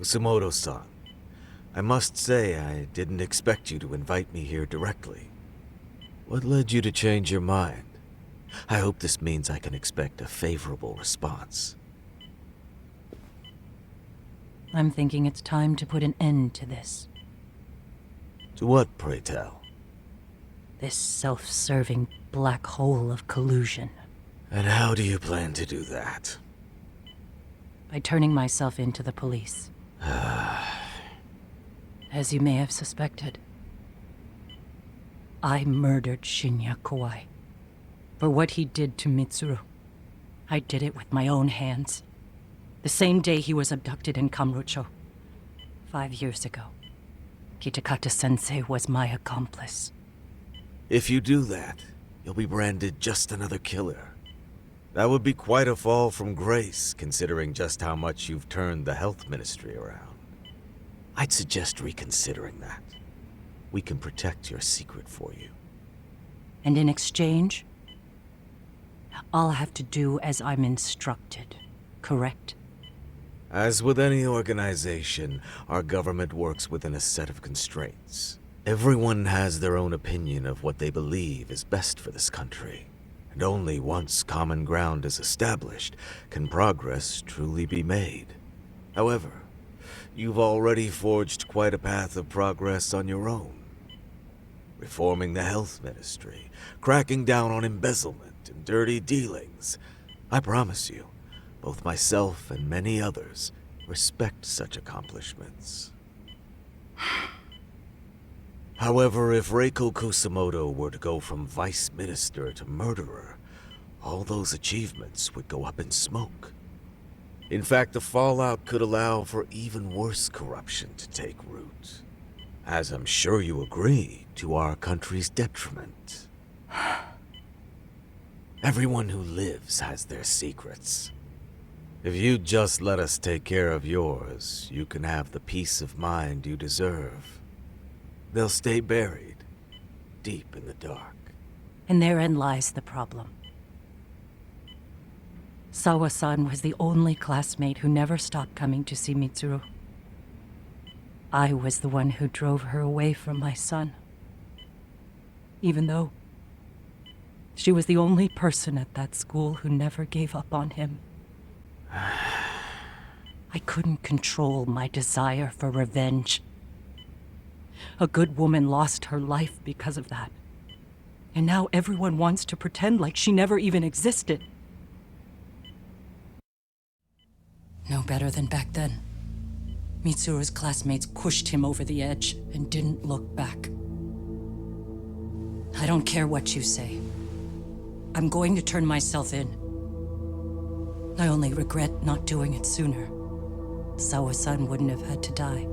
Kusumoto-san, I must say I didn't expect you to invite me here directly. What led you to change your mind? I hope this means I can expect a favorable response. I'm thinking it's time to put an end to this. To what, pray tell? This self-serving black hole of collusion. And how do you plan to do that? By turning myself into the police. As you may have suspected, I murdered Shinya Kawai for what he did to Mitsuru. I did it with my own hands. The same day he was abducted in Kamurocho. 5 years ago. Kitakata-sensei was my accomplice. If you do that, you'll be branded just another killer. That would be quite a fall from grace, considering just how much you've turned the health ministry around. I'd suggest reconsidering that. We can protect your secret for you. And in exchange, I'll have to do as I'm instructed, correct? As with any organization, our government works within a set of constraints. Everyone has their own opinion of what they believe is best for this country. And only once common ground is established can progress truly be made. However, you've already forged quite a path of progress on your own. Reforming the health ministry, cracking down on embezzlement and dirty dealings. I promise you, both myself and many others respect such accomplishments. However, if Reiko Kusumoto were to go from vice minister to murderer, all those achievements would go up in smoke. In fact, the fallout could allow for even worse corruption to take root. As I'm sure you agree, to our country's detriment. Everyone who lives has their secrets. If you'd just let us take care of yours, you can have the peace of mind you deserve. They'll stay buried, deep in the dark. And therein lies the problem. Sawa-san was the only classmate who never stopped coming to see Mitsuru. I was the one who drove her away from my son. Even though she was the only person at that school who never gave up on him. I couldn't control my desire for revenge. A good woman lost her life because of that. And now everyone wants to pretend like she never even existed. No better than back then. Mitsuru's classmates pushed him over the edge and didn't look back. I don't care what you say. I'm going to turn myself in. I only regret not doing it sooner. Sawa-san wouldn't have had to die.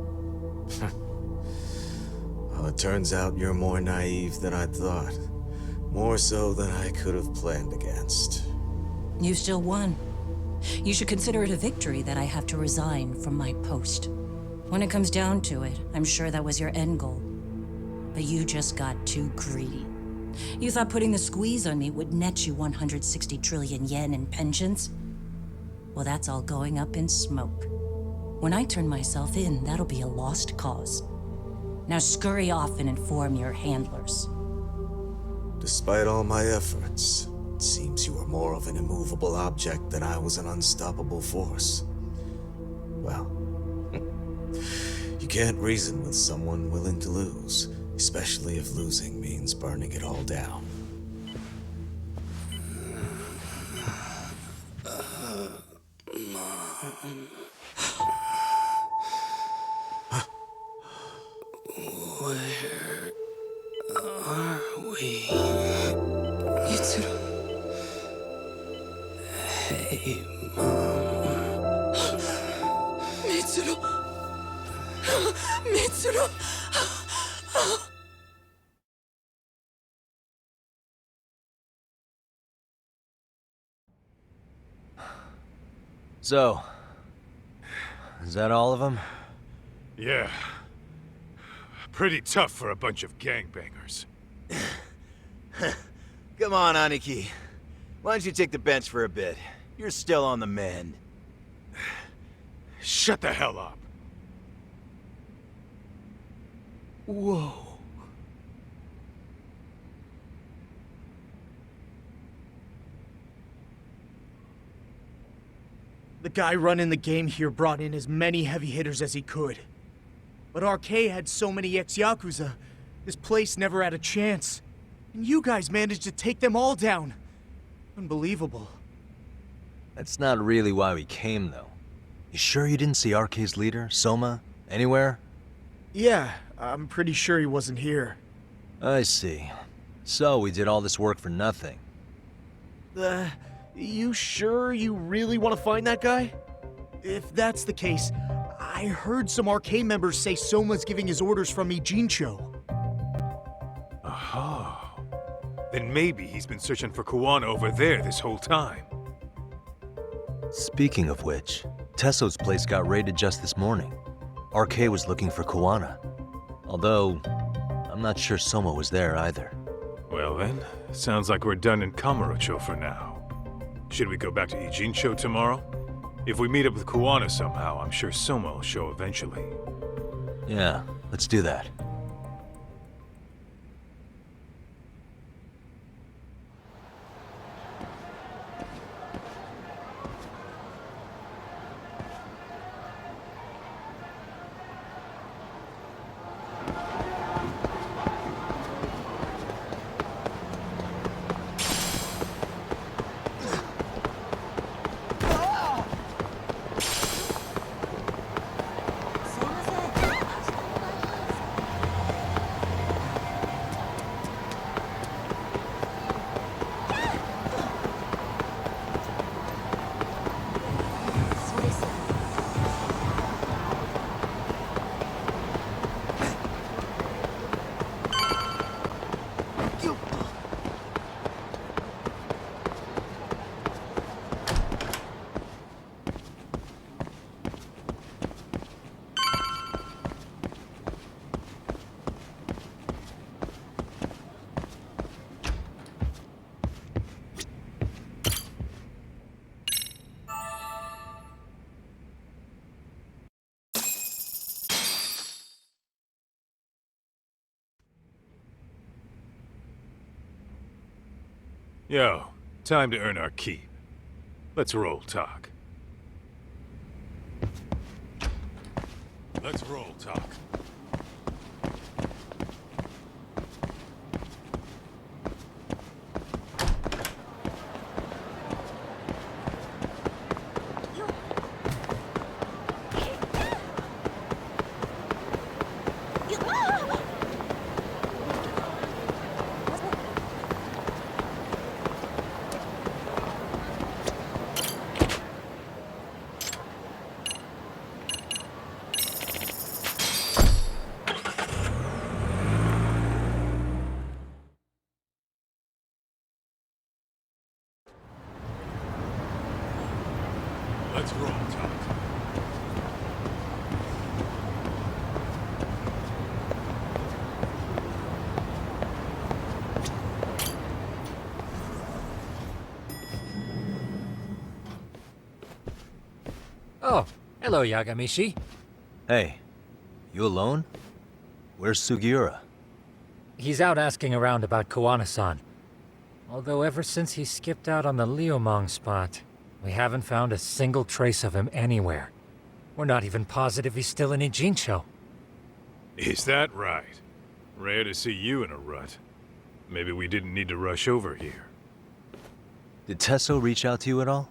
Well, it turns out you're more naive than I thought. More so than I could have planned against. You still won. You should consider it a victory that I have to resign from my post. When it comes down to it, I'm sure that was your end goal. But you just got too greedy. You thought putting the squeeze on me would net you 160 trillion yen in pensions? Well, that's all going up in smoke. When I turn myself in, that'll be a lost cause. Now scurry off and inform your handlers. Despite all my efforts, it seems you were more of an immovable object than I was an unstoppable force. Well, you can't reason with someone willing to lose, especially if losing means burning it all down. Where are we? Mitsuru. Hey, Mom. Mitsuru. Mitsuru. So, is that all of them? Yeah. Pretty tough for a bunch of gangbangers. Come on, Aniki. Why don't you take the bench for a bit? You're still on the mend. Shut the hell up. Whoa. The guy running the game here brought in as many heavy hitters as he could. But RK had so many ex-Yakuza, this place never had a chance. And you guys managed to take them all down. Unbelievable. That's not really why we came, though. You sure you didn't see RK's leader, Soma, anywhere? Yeah, I'm pretty sure he wasn't here. I see. So we did all this work for nothing. You sure you really want to find that guy? If that's the case, I heard some RK members say Soma's giving his orders from Ijincho. Aha. Then maybe he's been searching for Kuwana over there this whole time. Speaking of which, Tesso's place got raided just this morning. RK was looking for Kuwana. Although, I'm not sure Soma was there either. Well then, sounds like we're done in Kamurocho for now. Should we go back to Ijincho tomorrow? If we meet up with Kuwana somehow, I'm sure Soma will show eventually. Yeah, let's do that. Yo, time to earn our keep. Let's roll talk. Let's roll talk. Let's roll talk. Oh, hello, Yagamishi. Hey, you alone? Where's Sugiura? He's out asking around about Kuwana-san. Although ever since he skipped out on the Liumang spot, we haven't found a single trace of him anywhere. We're not even positive he's still in Ijincho. Is that right? Rare to see you in a rut. Maybe we didn't need to rush over here. Did Tesso reach out to you at all?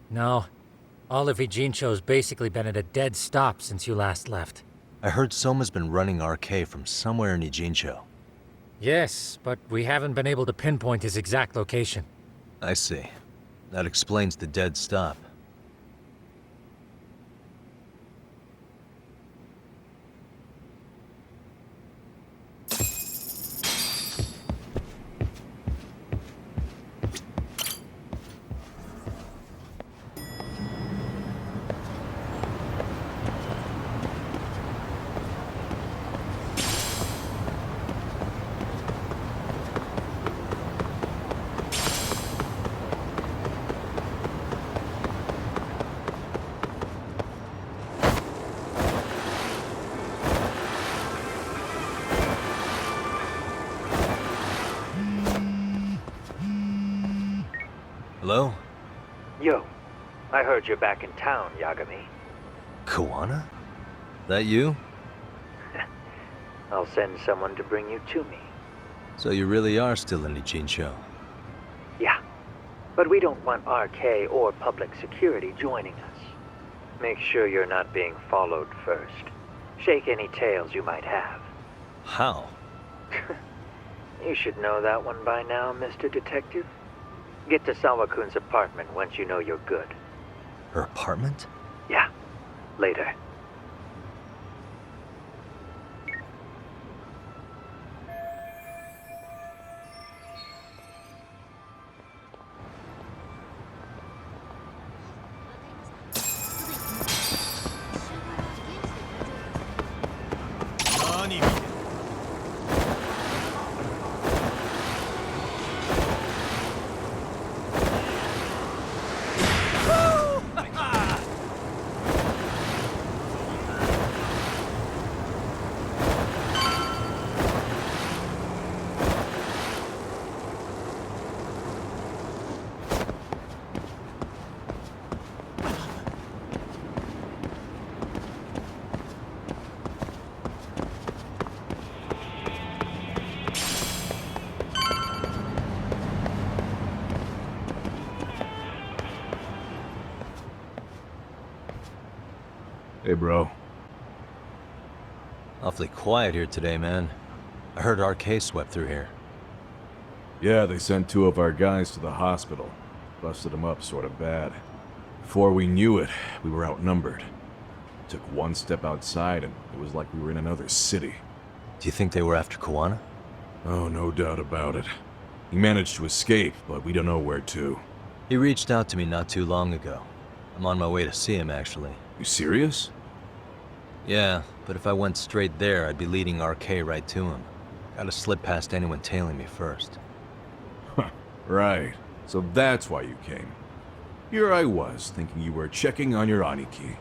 No. All of Ijincho's basically been at a dead stop since you last left. I heard Soma's been running RK from somewhere in Ijincho. Yes, but we haven't been able to pinpoint his exact location. I see. That explains the dead stop. Hello? Yo, I heard you're back in town, Yagami. Koana? That you? I'll send someone to bring you to me. So you really are still in Ijincho? Yeah, but we don't want RK or public security joining us. Make sure you're not being followed first. Shake any tails you might have. How? You should know that one by now, Mr. Detective. Get to Sawa-kun's apartment once you know you're good. Her apartment? Yeah, later. Hey, bro. Awfully quiet here today, man. I heard RK swept through here. Yeah, they sent 2 of our guys to the hospital. Busted them up sort of bad. Before we knew it, we were outnumbered. Took one step outside and it was like we were in another city. Do you think they were after Koana? Oh, no doubt about it. He managed to escape, but we don't know where to. He reached out to me not too long ago. I'm on my way to see him, actually. You serious? Yeah, but if I went straight there, I'd be leading RK right to him. Gotta slip past anyone tailing me first. Right. So that's why you came. Here I was, thinking you were checking on your Aniki.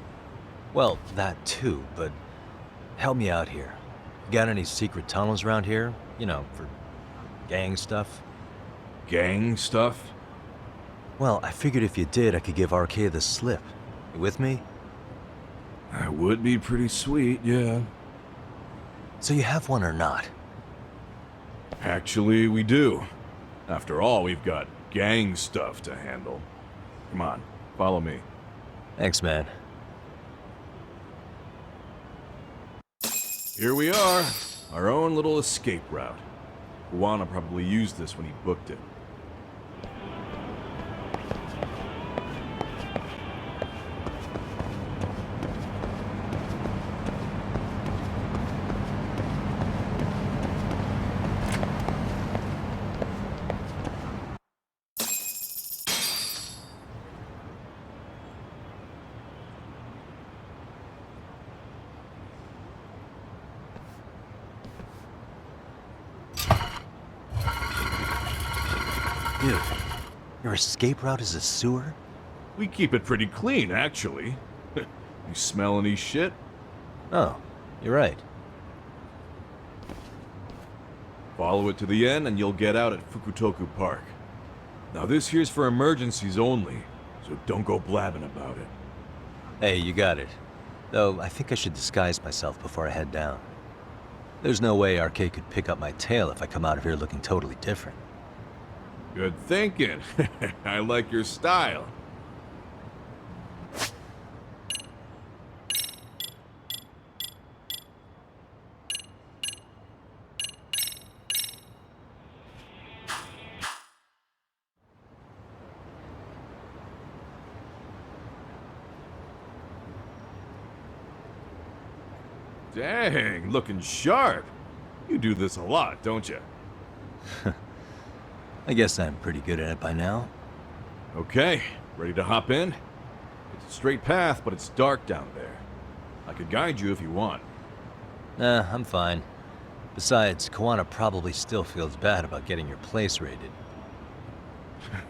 Well, that too, but help me out here. Got any secret tunnels around here? You know, for gang stuff? Gang stuff? Well, I figured if you did, I could give RK the slip. You with me? That would be pretty sweet, yeah. So you have one or not? Actually, we do. After all, we've got gang stuff to handle. Come on, follow me. Thanks, man. Here we are, our own little escape route. Koana probably used this when he booked it. Dude, your escape route is a sewer? We keep it pretty clean, actually. You smell any shit? Oh, you're right. Follow it to the end and you'll get out at Fukutoku Park. Now this here's for emergencies only, so don't go blabbing about it. Hey, you got it. Though, I think I should disguise myself before I head down. There's no way RK could pick up my tail if I come out of here looking totally different. Good thinking. I like your style. Dang, looking sharp. You do this a lot, don't you? I guess I'm pretty good at it by now. Okay, ready to hop in? It's a straight path, but it's dark down there. I could guide you if you want. Nah, I'm fine. Besides, Koana probably still feels bad about getting your place raided.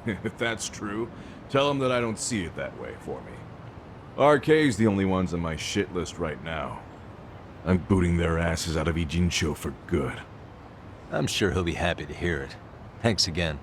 If that's true, tell him that I don't see it that way for me. RK's the only ones on my shit list right now. I'm booting their asses out of Ijincho for good. I'm sure he'll be happy to hear it. Thanks again.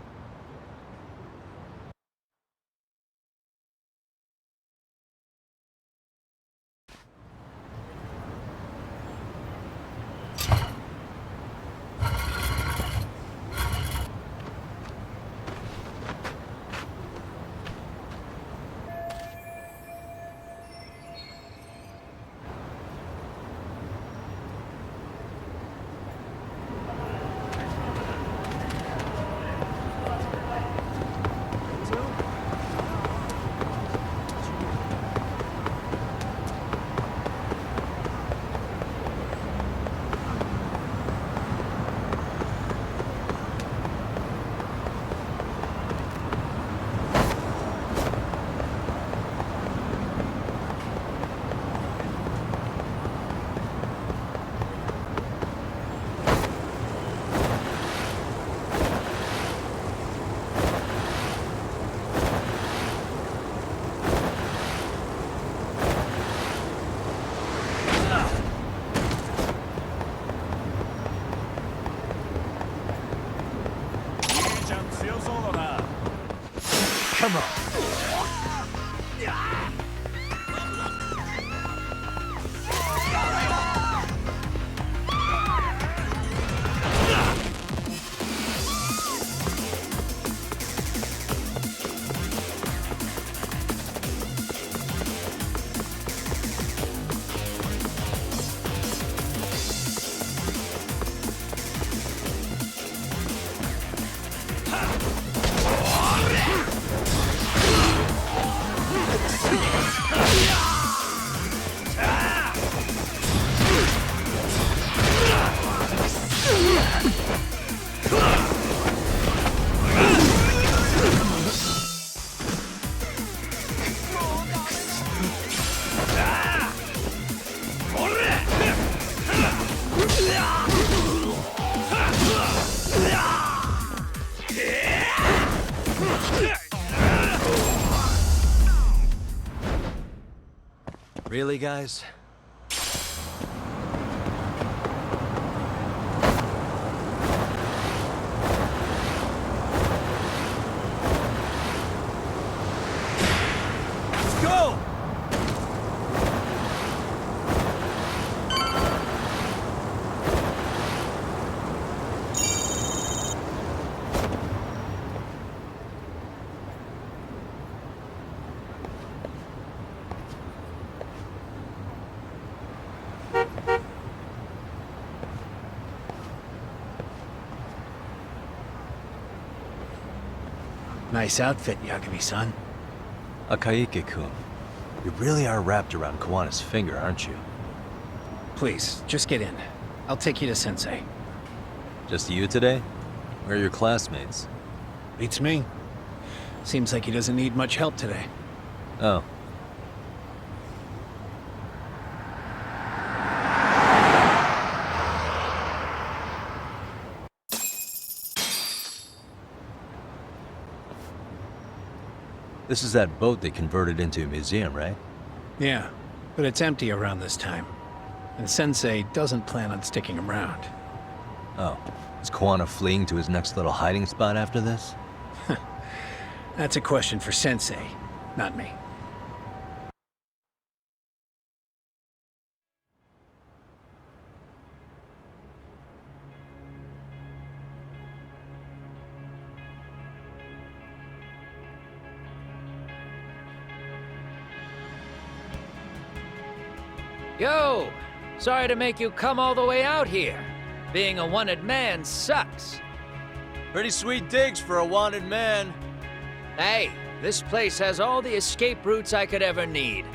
Come on. Really, guys? Let's go! Nice outfit, Yagami-san. Takayuki-kun, you really are wrapped around Kawana's finger, aren't you? Please, just get in. I'll take you to Sensei. Just you today? Where are your classmates? Beats me. Seems like he doesn't need much help today. Oh. This is that boat they converted into a museum, right? Yeah, but it's empty around this time. And Sensei doesn't plan on sticking around. Oh. Is Kawana fleeing to his next little hiding spot after this? That's a question for Sensei, not me. Yo! Sorry to make you come all the way out here. Being a wanted man sucks. Pretty sweet digs for a wanted man. Hey, this place has all the escape routes I could ever need.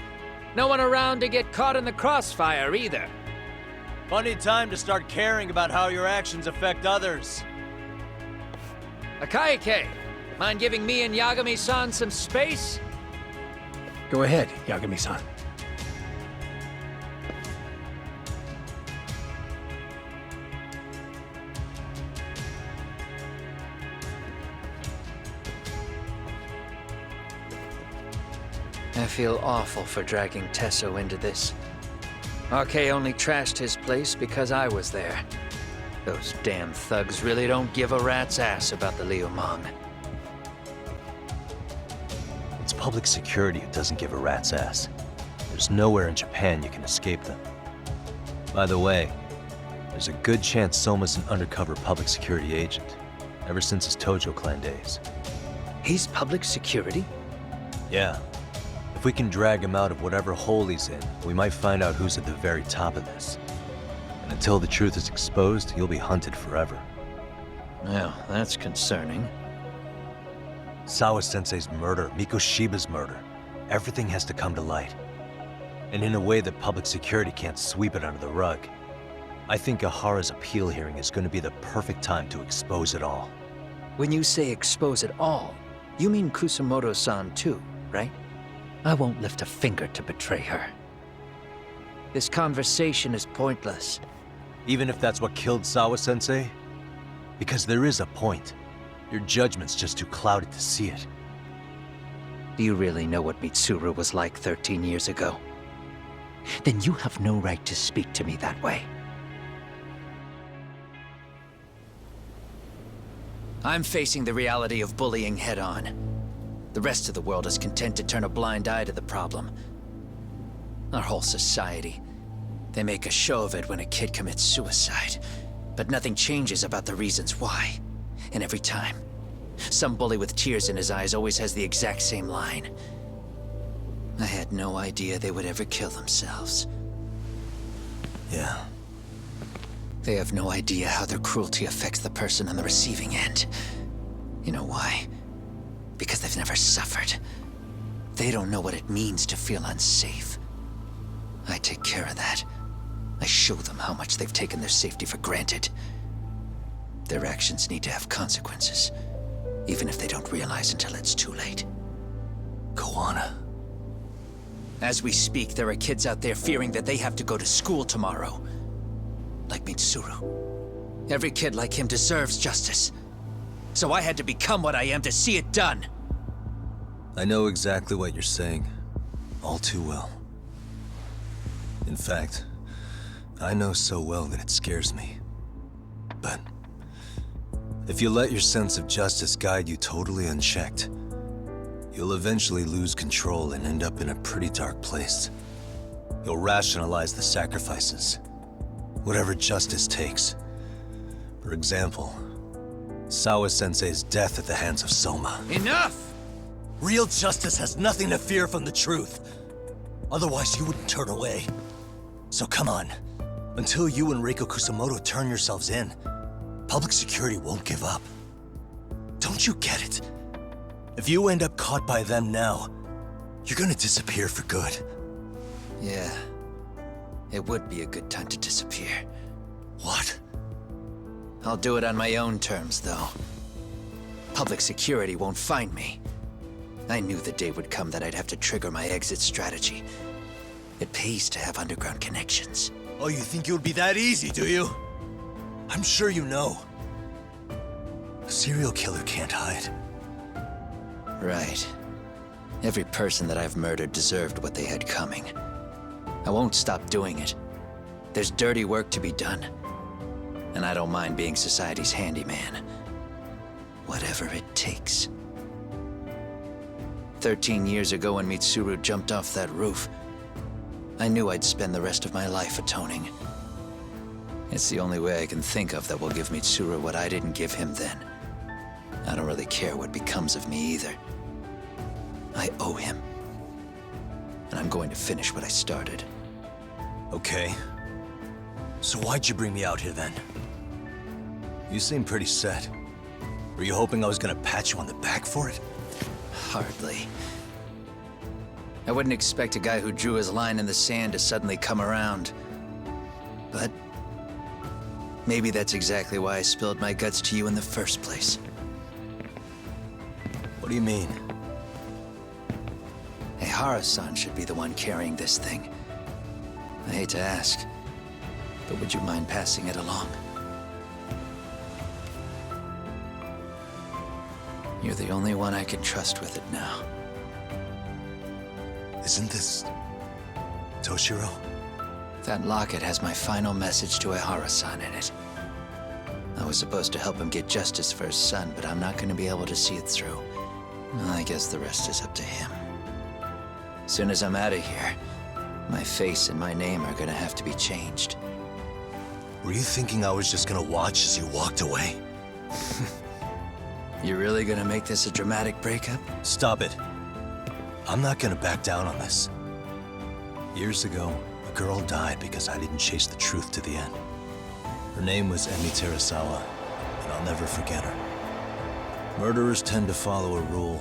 No one around to get caught in the crossfire either. Funny time to start caring about how your actions affect others. Akayuki, mind giving me and Yagami-san some space? Go ahead, Yagami-san. I feel awful for dragging Tesso into this. RK only trashed his place because I was there. Those damn thugs really don't give a rat's ass about the Liumang. It's public security who doesn't give a rat's ass. There's nowhere in Japan you can escape them. By the way, there's a good chance Soma's an undercover public security agent, ever since his Tojo clan days. He's public security? Yeah. If we can drag him out of whatever hole he's in, we might find out who's at the very top of this. And until the truth is exposed, he'll be hunted forever. Well, that's concerning. Sawa-sensei's murder, Mikoshiba's murder. Everything has to come to light. And in a way that public security can't sweep it under the rug. I think Ahara's appeal hearing is going to be the perfect time to expose it all. When you say expose it all, you mean Kusamoto-san too, right? I won't lift a finger to betray her. This conversation is pointless. Even if that's what killed Sawa-sensei? Because there is a point. Your judgment's just too clouded to see it. Do you really know what Mitsuru was like 13 years ago? Then you have no right to speak to me that way. I'm facing the reality of bullying head-on. The rest of the world is content to turn a blind eye to the problem. Our whole society. They make a show of it when a kid commits suicide, but nothing changes about the reasons why. And every time, some bully with tears in his eyes always has the exact same line. I had no idea they would ever kill themselves. Yeah. They have no idea how their cruelty affects the person on the receiving end. You know why? Because they've never suffered. They don't know what it means to feel unsafe. I take care of that. I show them how much they've taken their safety for granted. Their actions need to have consequences, even if they don't realize until it's too late. Koana. As we speak, there are kids out there fearing that they have to go to school tomorrow. Like Mitsuru. Every kid like him deserves justice. So I had to become what I am to see it done. I know exactly what you're saying. All too well. In fact, I know so well that it scares me. But if you let your sense of justice guide you totally unchecked, you'll eventually lose control and end up in a pretty dark place. You'll rationalize the sacrifices, whatever justice takes. For example, Sawa-sensei's death at the hands of Soma. Enough! Real justice has nothing to fear from the truth. Otherwise, you wouldn't turn away. So come on. Until you and Reiko Kusamoto turn yourselves in, public security won't give up. Don't you get it? If you end up caught by them now, you're gonna disappear for good. Yeah. It would be a good time to disappear. What? I'll do it on my own terms, though. Public security won't find me. I knew the day would come that I'd have to trigger my exit strategy. It pays to have underground connections. Oh, you think it would be that easy, do you? I'm sure you know. A serial killer can't hide. Right. Every person that I've murdered deserved what they had coming. I won't stop doing it. There's dirty work to be done. And I don't mind being society's handyman. Whatever it takes. 13 years ago when Mitsuru jumped off that roof, I knew I'd spend the rest of my life atoning. It's the only way I can think of that will give Mitsuru what I didn't give him then. I don't really care what becomes of me either. I owe him. And I'm going to finish what I started. Okay. So why'd you bring me out here then? You seem pretty set. Were you hoping I was gonna pat you on the back for it? Hardly. I wouldn't expect a guy who drew his line in the sand to suddenly come around. But maybe that's exactly why I spilled my guts to you in the first place. What do you mean? Ehara-san should be the one carrying this thing. I hate to ask, but would you mind passing it along? You're the only one I can trust with it now. Isn't this Toshiro? That locket has my final message to Ehara-san in it. I was supposed to help him get justice for his son, but I'm not going to be able to see it through. Well, I guess the rest is up to him. Soon as I'm out of here, my face and my name are gonna have to be changed. Were you thinking I was just gonna watch as you walked away? You really gonna make this a dramatic breakup? Stop it. I'm not gonna back down on this. Years ago, a girl died because I didn't chase the truth to the end. Her name was Emi Terasawa, and I'll never forget her. Murderers tend to follow a rule.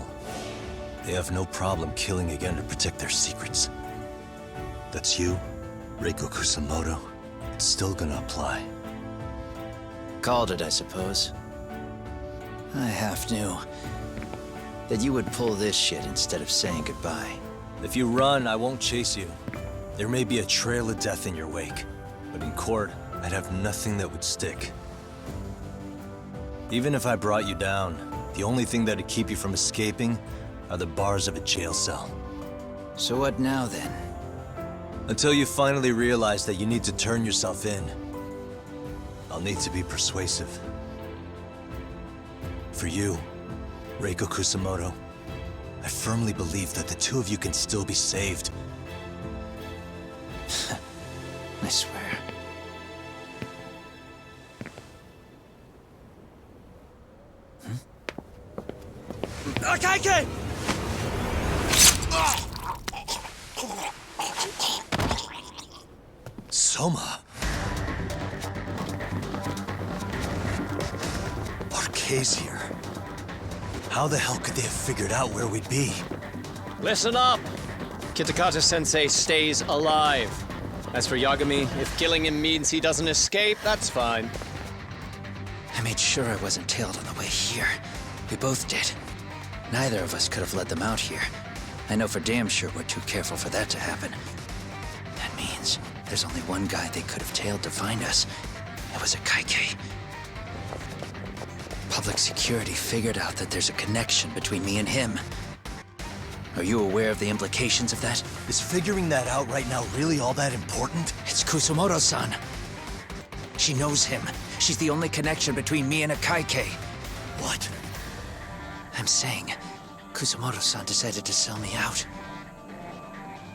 They have no problem killing again to protect their secrets. That's you, Reiko Kusamoto. It's still gonna apply. Called it, I suppose. I half knew that you would pull this shit instead of saying goodbye. If you run, I won't chase you. There may be a trail of death in your wake, but in court, I'd have nothing that would stick. Even if I brought you down, the only thing that'd keep you from escaping are the bars of a jail cell. So what now, then? Until you finally realize that you need to turn yourself in, I'll need to be persuasive. for you, Reiko Kusamoto. I firmly believe that the two of you can still be saved. I swear. Akaike! Soma! Arke's here. How the hell could they have figured out where we'd be? Listen up! Kitakata-sensei stays alive. As for Yagami, if killing him means he doesn't escape, that's fine. I made sure I wasn't tailed on the way here. We both did. Neither of us could have led them out here. I know for damn sure we're too careful for that to happen. That means there's only one guy they could have tailed to find us. It was a Akaike. Public security figured out that there's a connection between me and him. Are you aware of the implications of that? Is figuring that out right now really all that important? It's Kusamoto-san. She knows him. She's the only connection between me and a Akaike. What? I'm saying, Kusamoto-san decided to sell me out.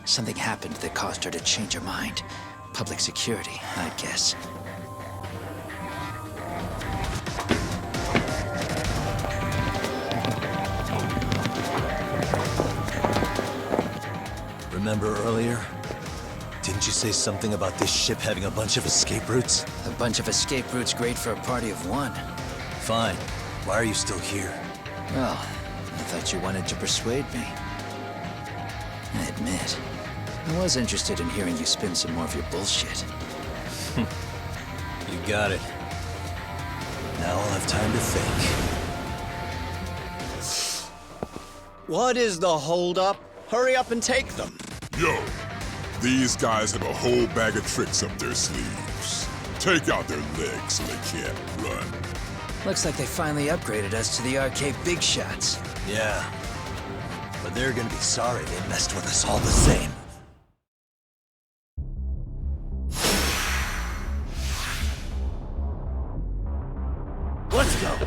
Something happened that caused her to change her mind. Public security, I guess. Remember earlier? Didn't you say something about this ship having a bunch of escape routes? A bunch of escape routes great for a party of one. Fine. Why are you still here? Well, I thought you wanted to persuade me. I admit, I was interested in hearing you spin some more of your bullshit. You got it. Now I'll have time to think. What is the holdup? Hurry up and take them. Yo, these guys have a whole bag of tricks up their sleeves. Take out their legs so they can't run. Looks like they finally upgraded us to the arcade big shots. Yeah. But they're gonna be sorry they messed with us all the same. Let's go!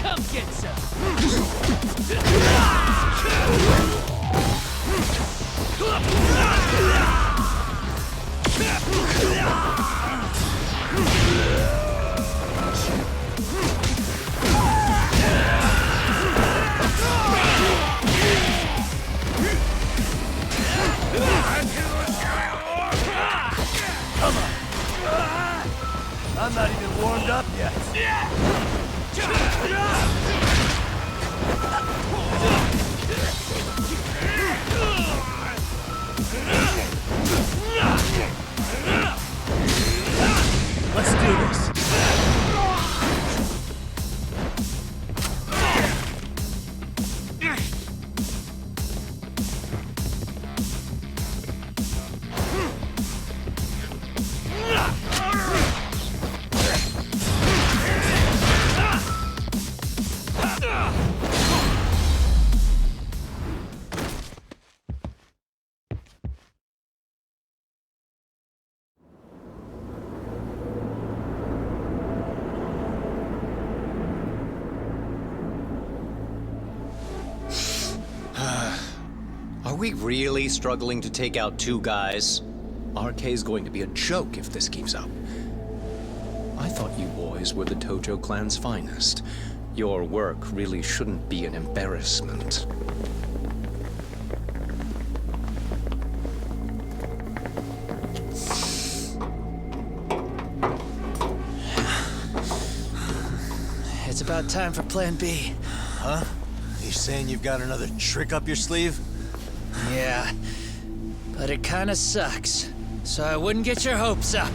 Come get some! I'm not even warmed up yet. Let's do this. Are we really struggling to take out two guys? RK's going to be a joke if this keeps up. I thought you boys were the Tojo clan's finest. Your work really shouldn't be an embarrassment. It's about time for Plan B. Huh? You saying you've got another trick up your sleeve? Yeah, but it kinda sucks. So I wouldn't get your hopes up.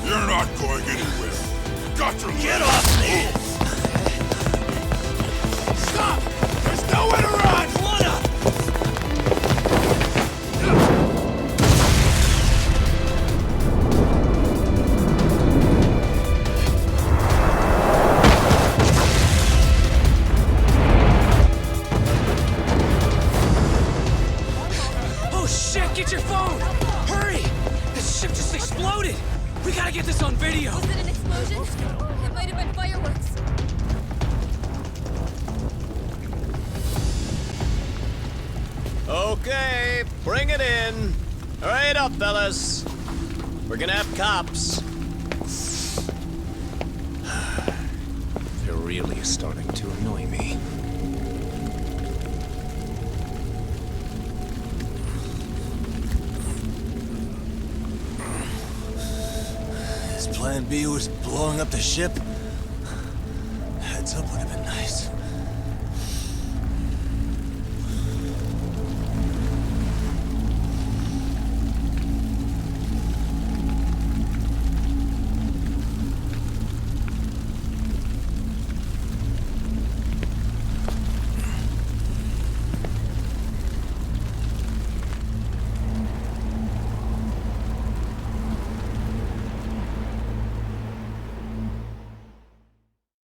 You're not going anywhere. Got to Get off me! Okay, bring it in. Hurry it up, fellas. We're gonna have cops. They're really starting to annoy me. His plan B was blowing up the ship. Heads up would have been nice.